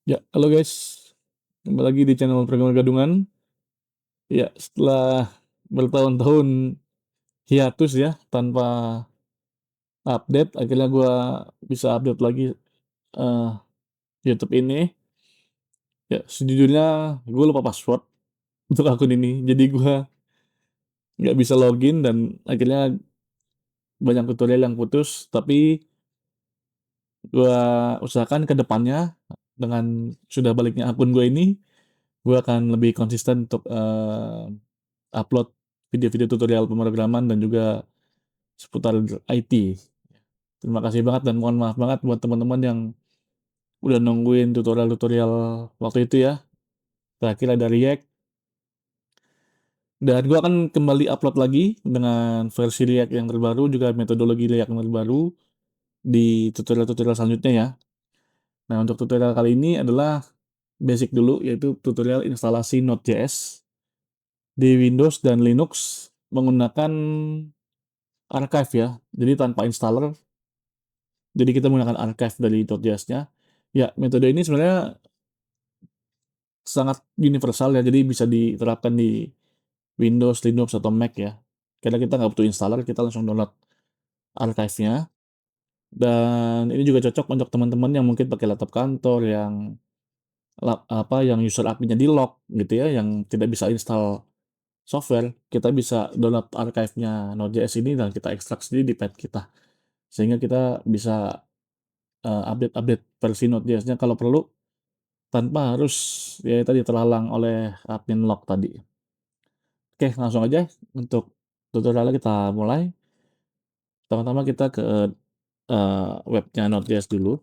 Ya, halo guys. Kembali lagi di channel Programmer Gadungan. Ya, setelah bertahun-tahun hiatus ya, tanpa update, akhirnya gua bisa update lagi eh, YouTube ini. Ya, sejujurnya gue lupa password untuk akun ini. Jadi gua nggak bisa login dan akhirnya banyak tutorial yang putus. Tapi gua usahakan ke depannya dengan sudah baliknya akun gue ini, gua akan lebih konsisten untuk upload video-video tutorial pemrograman dan juga seputar IT. Terima kasih banget dan mohon maaf banget buat teman-teman yang udah nungguin tutorial-tutorial waktu itu ya. Terakhir ada React. Dan gue akan kembali upload lagi dengan versi React yang terbaru, juga metodologi React yang terbaru di tutorial-tutorial selanjutnya ya. Nah, untuk tutorial kali ini adalah basic dulu, yaitu tutorial instalasi Node.js di Windows dan Linux menggunakan archive ya. Jadi tanpa installer. Jadi kita menggunakan archive dari Node.js-nya. Ya, metode ini sebenarnya sangat universal ya, jadi bisa diterapkan di Windows, Linux, atau Mac ya. Karena kita nggak butuh installer, kita langsung download archive-nya. Dan ini juga cocok untuk teman-teman yang mungkin pakai laptop kantor, yang yang user admin-nya di lock gitu ya, yang tidak bisa install software. Kita bisa download archive-nya Node.js ini dan kita ekstrak sendiri di pad kita. Sehingga kita bisa update-update versi Node.js-nya kalau perlu tanpa harus ya tadi terhalang oleh admin lock tadi. Oke, langsung aja untuk tutorialnya kita mulai. Pertama-tama kita ke webnya Node.js dulu.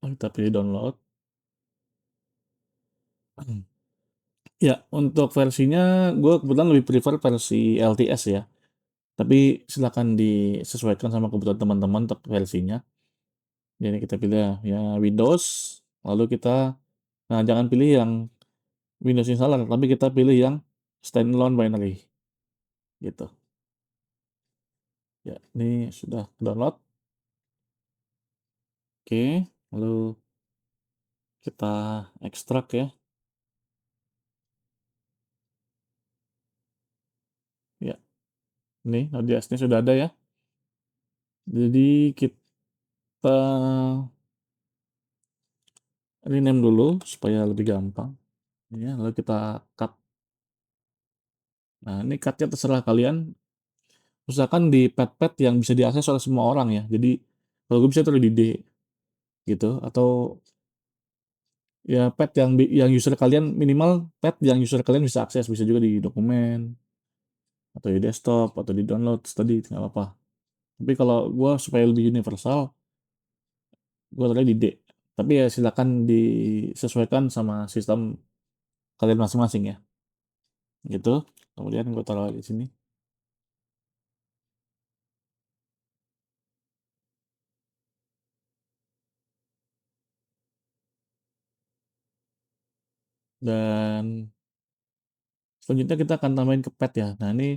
Kita pilih download. Ya, untuk versinya gue kebetulan lebih prefer versi LTS ya. Tapi silakan disesuaikan sama kebutuhan teman-teman untuk versinya. Jadi kita pilih ya Windows, lalu kita, nah jangan pilih yang Windows installer, tapi kita pilih yang standalone binary gitu. Ya, ini sudah download. Oke, lalu kita ekstrak ya. Ya, ini Node.js-nya sudah ada ya. Jadi kita rename dulu supaya lebih gampang. Ya, lalu kita cut. Nah, ini cut-nya terserah kalian. Usahakan di pad-pad yang bisa diakses oleh semua orang ya. Jadi kalau gue bisa taruh di D gitu, atau ya pad yang user kalian, minimal pad yang user kalian bisa akses, bisa juga di dokumen atau di desktop atau di download tadi nggak apa-apa. Tapi kalau gue supaya lebih universal, gue taruh di D. Tapi ya silakan disesuaikan sama sistem kalian masing-masing ya. Gitu. Kemudian gue taruh di sini. Dan selanjutnya kita akan tambahin ke pad ya. Nah, ini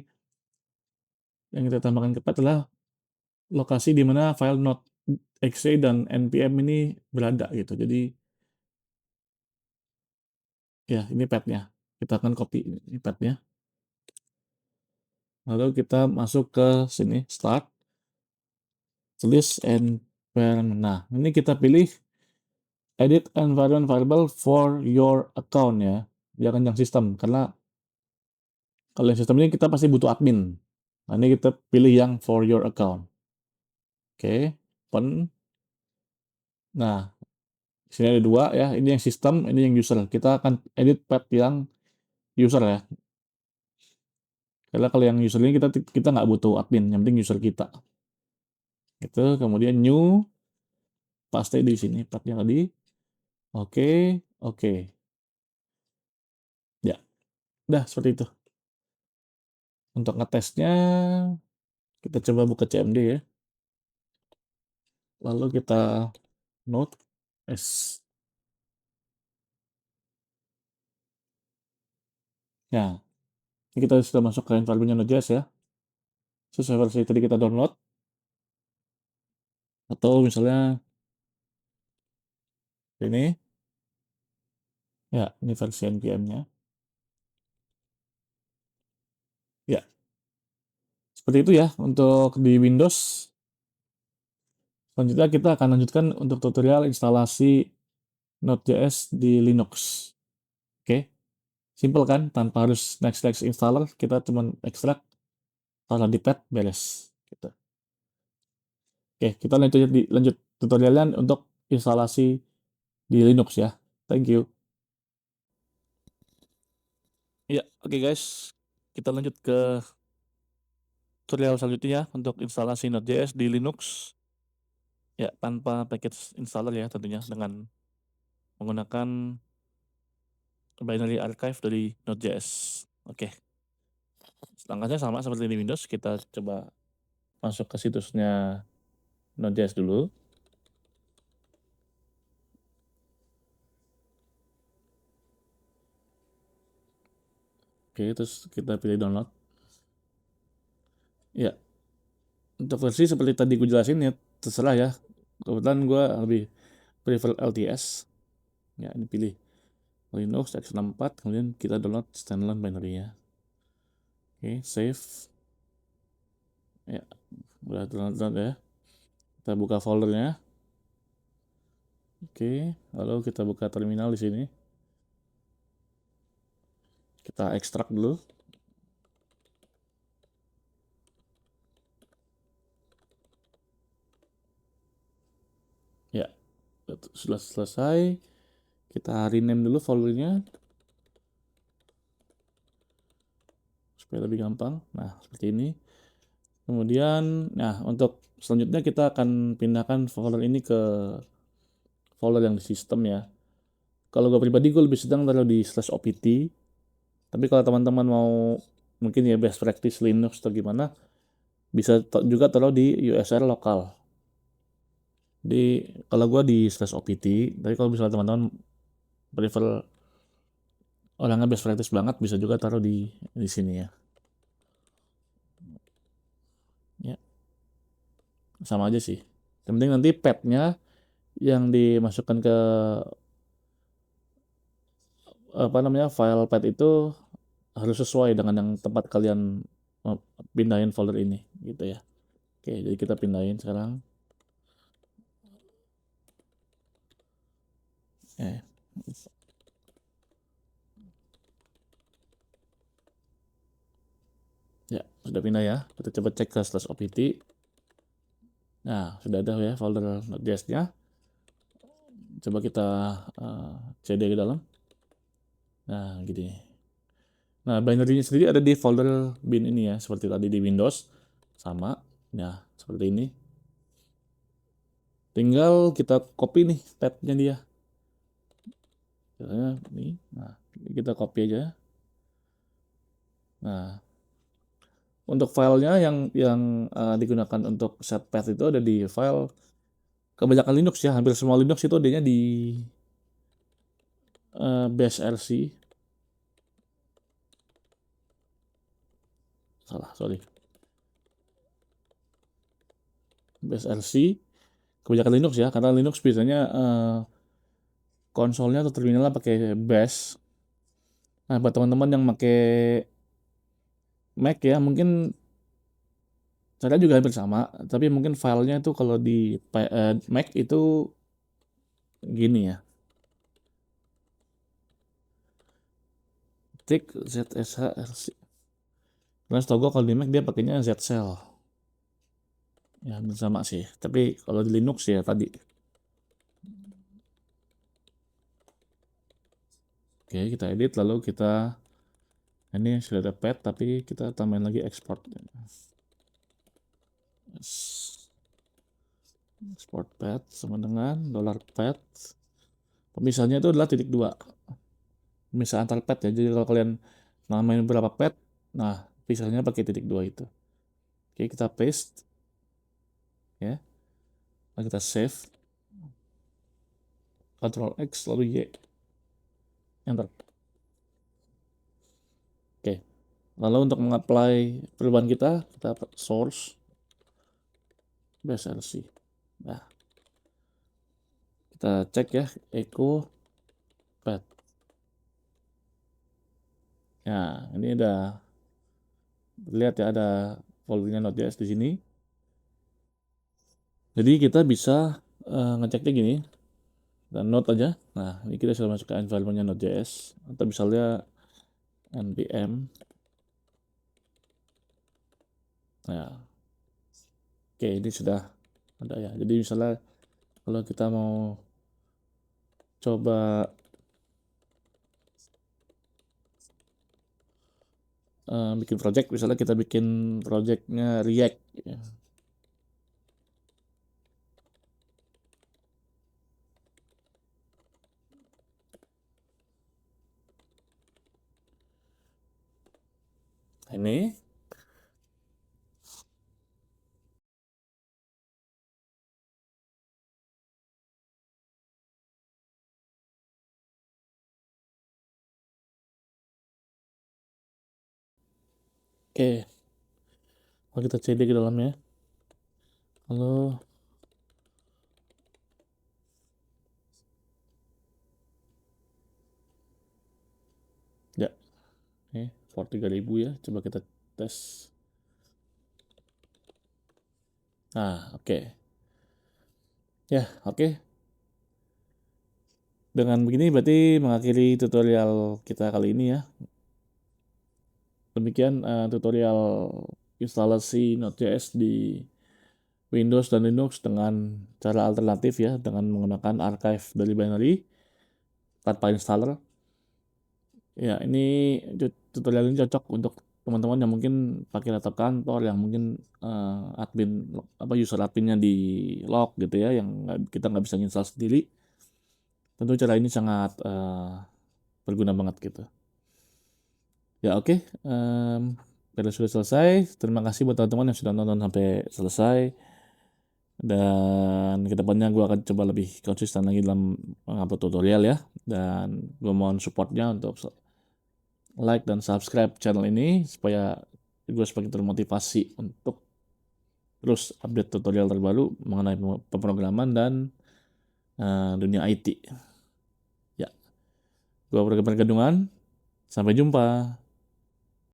yang kita tambahkan ke pad adalah lokasi di mana file .exe dan npm ini berada gitu. Jadi ya ini padnya. Kita akan copy ini padnya. Lalu kita masuk ke sini start, list environment. Nah, ini kita pilih edit environment variable for your account ya. Jangan yang sistem, karena kalau yang sistem ini kita pasti butuh admin. Nah, ini kita pilih yang for your account. Oke, open. Nah, di sini ada dua ya. Ini yang sistem, ini yang user. Kita akan edit path yang user ya. Karena kalau yang user ini kita nggak butuh admin, yang penting user kita. Itu kemudian new, paste di sini pathnya tadi. Oke, oke. Ya, udah seperti itu. Untuk ngetesnya, kita coba buka CMD ya. Lalu kita node S. Ya, ini kita sudah masuk ke environment Node.js ya. Sesuai versi tadi kita download. Atau misalnya Ini ya, ini versi npm-nya. Ya, seperti itu ya untuk di Windows. Selanjutnya kita akan lanjutkan untuk tutorial instalasi Node.js di Linux. Oke, simple kan? Tanpa harus next installer, kita cuma ekstrak, taruh di pad, beres. Gitu. Oke, kita lanjut tutorialnya untuk instalasi di Linux ya. Thank you. Ya, oke guys. Kita lanjut ke tutorial selanjutnya ya untuk instalasi Node.js di Linux. Ya, tanpa package installer ya tentunya dengan menggunakan binary archive dari Node.js. Oke, langkahnya sama seperti di Windows. Kita coba masuk ke situsnya Node.js dulu. Oke, terus kita pilih download. Ya, untuk versi seperti tadi gue jelasin ya terserah ya. Kebetulan gue lebih prefer LTS. Ya, ini pilih Linux x64, kemudian kita download standalone binary-nya. Oke, save. Ya, udah download ya. Kita buka foldernya. Oke, lalu kita buka terminal di sini. Kita ekstrak dulu. Ya, sudah selesai. Kita rename dulu foldernya supaya lebih gampang. Nah, seperti ini. Kemudian, nah untuk selanjutnya kita akan pindahkan folder ini ke folder yang di sistem ya. Kalau gue pribadi gue lebih sedang taruh di /opt. Tapi kalau teman-teman mau mungkin ya best practice Linux atau gimana, bisa juga taruh di USR lokal. Di kalau gue di /opt, tapi kalau misalnya teman-teman prefer orangnya best practice banget, bisa juga taruh di sini ya. Ya, sama aja sih. Yang penting nanti path-nya yang dimasukkan ke apa namanya file path itu harus sesuai dengan yang tempat kalian pindahin folder ini gitu ya. Oke, jadi kita pindahin sekarang. Eh, ya sudah pindah ya. Kita coba cek ke /opt. Nah, sudah ada ya folder Node.js-nya. Coba kita cd ke dalam. Nah, gini. Nah, binary-nya sendiri ada di folder bin ini ya, seperti tadi di Windows. Sama. Nah, seperti ini. Tinggal kita copy nih tab-nya dia. Misalnya ini. Nah, kita copy aja. Nah, untuk filenya yang digunakan untuk set path itu ada di file kebanyakan Linux ya, hampir semua Linux itu adanya di bash rc. Salah, sorry. Bash rc kebanyakan Linux ya, karena Linux biasanya konsolnya atau terminalnya pakai bash. Nah, buat teman-teman yang pakai Mac ya, mungkin cara juga hampir sama, tapi mungkin filenya itu kalau di Mac itu gini ya. Tik ZSHRC. Karena setahu gue kalau di Mac dia pakainya Z-Shell. Ya, hampir sama sih. Tapi kalau di Linux ya tadi. Oke, kita edit lalu kita ini sudah ada path tapi kita tambahin lagi export. Export path sama dengan $path. Pemisahnya itu adalah titik dua. Pemisah antar path ya. Jadi kalau kalian namain berapa path, nah pisahnya pakai titik dua itu. Oke, kita paste ya. Lalu kita save. Ctrl X lalu Y. Enter. Oke. Lalu untuk mengapply perubahan kita source bash rc. Nah, Kita cek ya, echo path. Ya, ini udah lihat ya, ada foldernya Node.js di sini. Jadi kita bisa ngeceknya gini, dan Node aja. Nah, ini kita sudah masuk ke environment-nya Node.js. Atau misalnya npm. Nah, oke, ini sudah ada ya. Jadi misalnya kalau kita mau coba bikin project, misalnya kita bikin projectnya React ya. Ini oke, kalau kita cd ke dalamnya, halo ya, ini for 3000 ya, coba kita tes. Nah, oke. Ya, oke. Dengan begini berarti mengakhiri tutorial kita kali ini ya. Demikian tutorial instalasi Node.js di Windows dan Linux dengan cara alternatif ya, dengan menggunakan archive dari binary tanpa installer. Ya, ini tutorial ini cocok untuk teman-teman yang mungkin pakai laptop kantor, yang mungkin admin apa user adminnya di lock gitu ya, yang kita nggak bisa install sendiri. Tentu cara ini sangat berguna banget gitu. Ya oke, Video sudah selesai. Terima kasih buat teman-teman yang sudah nonton sampai selesai. Dan kedepannya gue akan coba lebih konsisten lagi dalam mengupload tutorial ya. Dan gue mohon supportnya untuk like dan subscribe channel ini supaya gue semakin termotivasi untuk terus update tutorial terbaru mengenai pemrograman dan dunia IT. Ya, gue Berkepan Gadungan. Sampai jumpa.